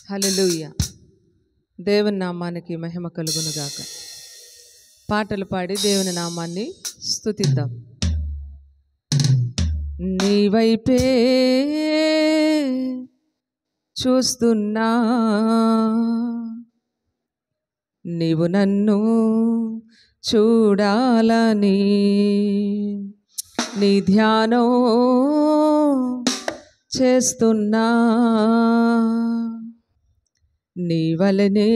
హల్లెలూయా. దేవుని నామానికి మహిమ కలుగునుగాక. పాటలు పాడి దేవుని నామాన్ని స్తుతిద్దాం. నీ వైపే చూస్తున్నా, నీవు నన్ను చూడాలని నీ ధ్యానం చేస్తున్నా. నీ వలనే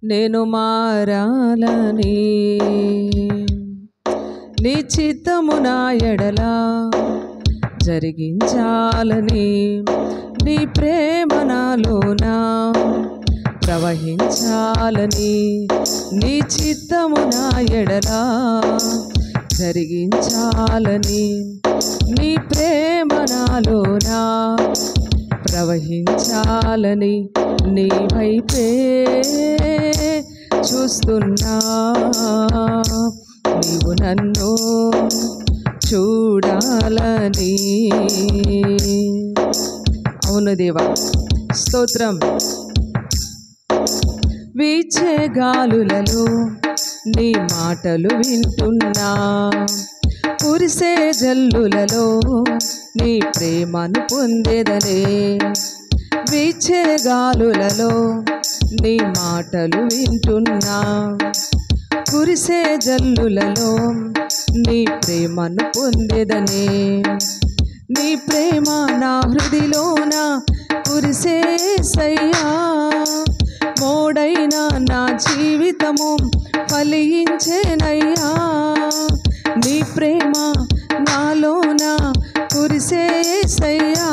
నేను మారాలని నీ చిత్తము నా ఎడల జరిగించాలని నీ ప్రేమ నాలోన ప్రవహించాలని నీ చిత్తము నా ఎడల జరిగించాలని నీ ప్రేమ నాలోన ప్రవహించాలని నీ వైపే చూస్తున్నా, నీవు నన్ను చూడాలని. అవును దేవా, స్తోత్రం. వీచే గాలులలో నీ మాటలు వింటున్నా, కురిసే జల్లులలో నీ ప్రేమను పొందేదనే. వీచే గాలులలో నీ మాటలు వింటున్నా, కురిసే జల్లులలో నీ ప్రేమను పొందేదనే. నీ ప్రేమ నా హృదిలోన కురిసేసయ్యా, మోడైన నా జీవితము ఫలించేనయ్యా. నీ ప్రేమ నాలోన కురిసేసయ్యా,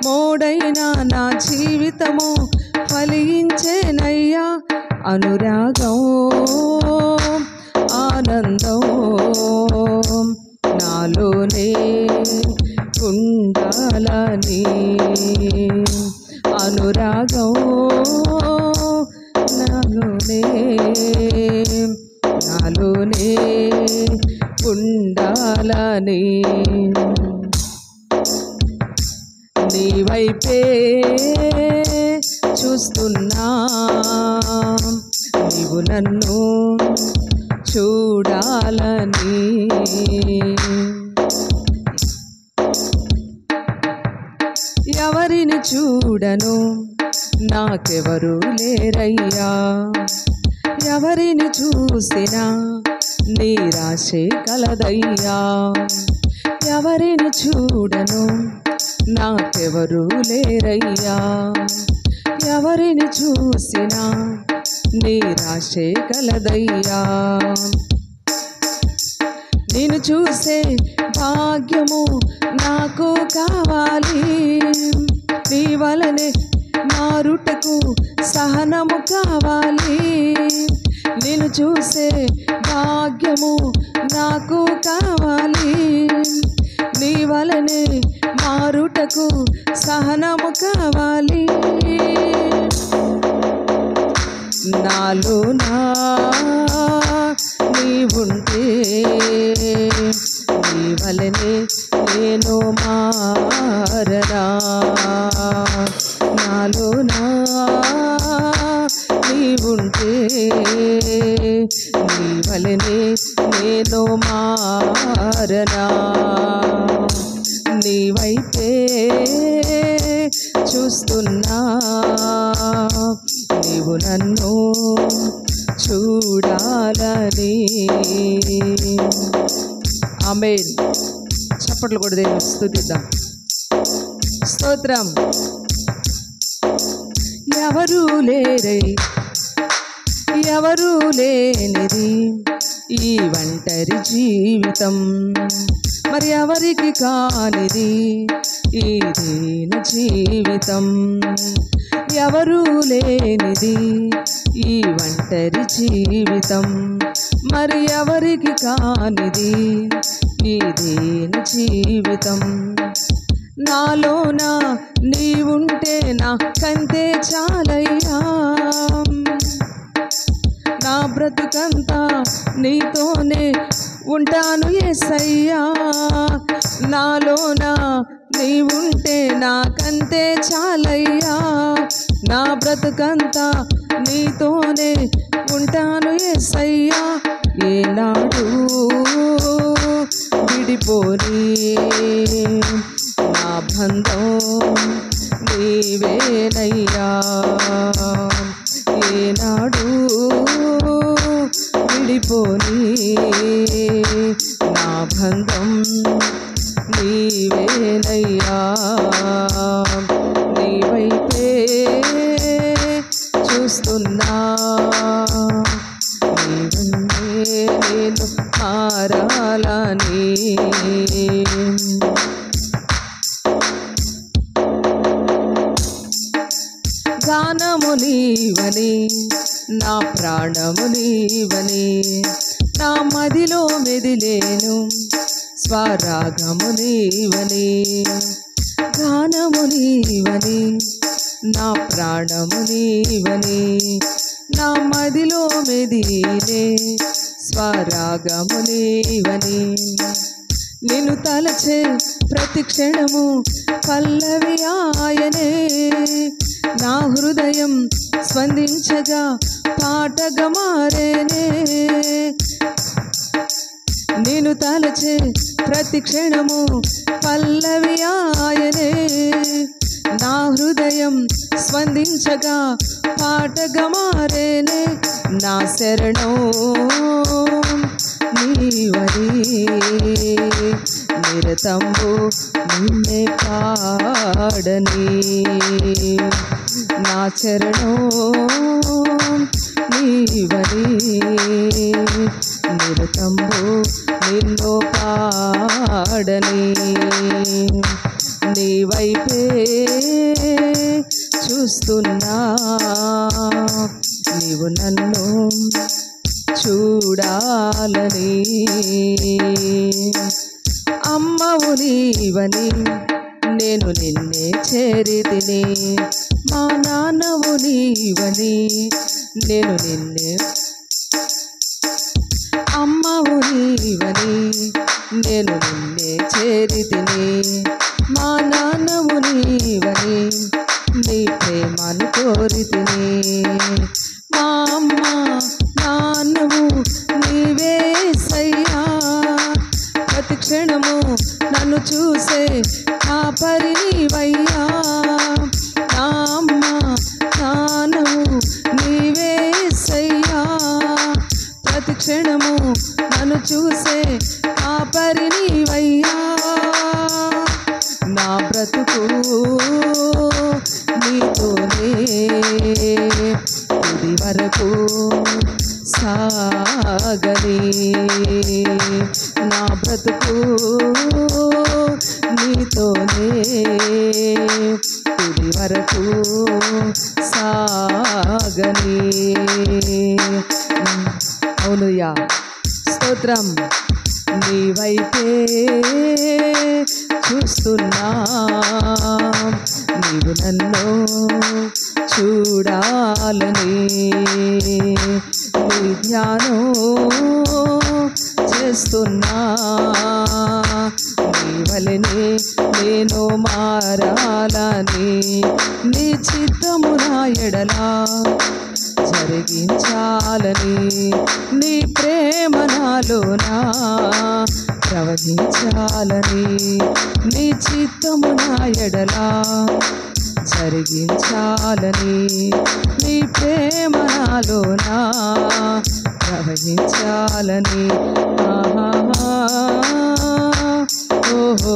మోడైన నా జీవితము ఫలించేనయ్యా. అనురాగం ఆనందం నాలోనే ఉండాలని, అనురాగం నాలోనే ఉండాలని. నీ వైపే చూస్తున్నా, నీవు నన్ను చూడాలని. ఎవరిని చూడను నాకెవరు లేరయ్యా, ఎవరిని చూసినా నిరాశే కలదయ్యా. ఎవరిని చూడను నాకెవరు లేరయ్యా, ఎవరిని చూసినా నిరాశే కలదయ్యా. నిన్ను చూసే భాగ్యము నాకు కావాలి, నీ వలనే మారుటకు సహనము కావాలి. నిన్ను చూసే భాగ్యము నాకు కావాలి, నీ వలనే మారుటకు సహనము కావాలి. నాలోనా నీవుంటే నీ వలనే నేను మారనా. నాలోనా నీవుంటే నీ వలనే నేను మారనా. నీ వైపే చూస్తున్నా, నీవు నన్ను చూడాలని. ఆమేన్. చప్పట్లు కూడా దేవుని స్తుతిద్దాం. స్తోత్రం. ఎవరు లేరై ఎవరు లేనిది ఈ ఒంటరి జీవితం, మరి ఎవరికి కానిది ఈ దీన జీవితం. ఎవరు లేనిది ఈ ఒంటరి జీవితం, మరి ఎవరికి కానిది ఈ దీన జీవితం. నాలోన నీవుంటే నాకంతే చాలయ్యా, నా బ్రతుకంతా నీతోనే ఉంటాను యేసయ్యా. నాలోన నీవుంటే నాకంతే చాలయ్యా, నా బ్రతుకంతా నీతోనే ఉంటాను యేసయ్యా. ఏనాడు విడిపోని నా బంధం నీవేనయ్యా. ఏనాడు విడిపోని నా బంధం నీవేనయ్యా. నీ వైపే చూస్తున్నా, నీవన్నే నేను మారాలని. గానము నీవని, నా ప్రాణము నీవని, నా మదిలో మెదిలేను స్వరాగము నీవని. గానము నీవని, నా ప్రాణము నీవని, నా మదిలో మెదిలే స్వరాగము నీవని. నిన్ను తలచే ప్రతి క్షణము పల్లవి ఆయనే. నా హృదయం స్పందించగా పాటగా మారేనే. నేను తలచే ప్రతి క్షణము పల్లవి ఆయనే. నా హృదయం స్పందించగా పాటగా మారేనే. నా శరణం నీవని, నిరతంబు నిన్నే పాడని. నా చరణం నీవని, నిరతంబు నిన్ను పాడని. నీ వైపే చూస్తున్నా, నీవు నన్ను చూడాలని. అమ్మవు నీవని నేను నిన్నే చేరితిని. మా నాన్నవు నీవని నేను నిన్నే. అమ్మవు నీవని నేను నిన్నే చేరితిని. మా నాన్నవు నీవని నీ ప్రేమను కోరితిని. మా అమ్మ నాన్నవు నీవేసయ్యా. ప్రతి క్షణము నన్ను చూసే కాపరి నీవయ్యా. నా అమ్మ నాన్నవు నీవేసయ్యా. ప్రతి క్షణము నన్ను చూసే కాపరి నీవయ్యా. నా బ్రతుకు నీతోనే తుది వరకు సాగని. నా బ్రతుకు నీతోనే తుది వరకు సాగని. అవునుయా, స్తోత్రం. నీ వైపే చూస్తున్నా, నీవు నన్ను చూడాలని. నీ ధ్యానం చేస్తున్నా, నీ వలెనే నేను మారాలని. నీ చిత్తము నా ఎడలా జరిగించాలని. నీ ప్రేమ నాలోనా ప్రవహించాలని. నీ చిత్తము నా ఎడలా జరిగించాలని. నీ ప్రేమ నాలోనా ప్రవహించాలని. ఓహో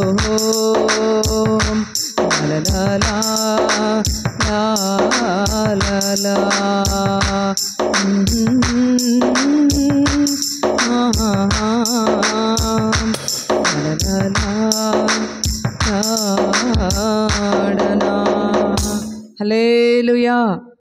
లలలా లలలా. హల్లెలూయా.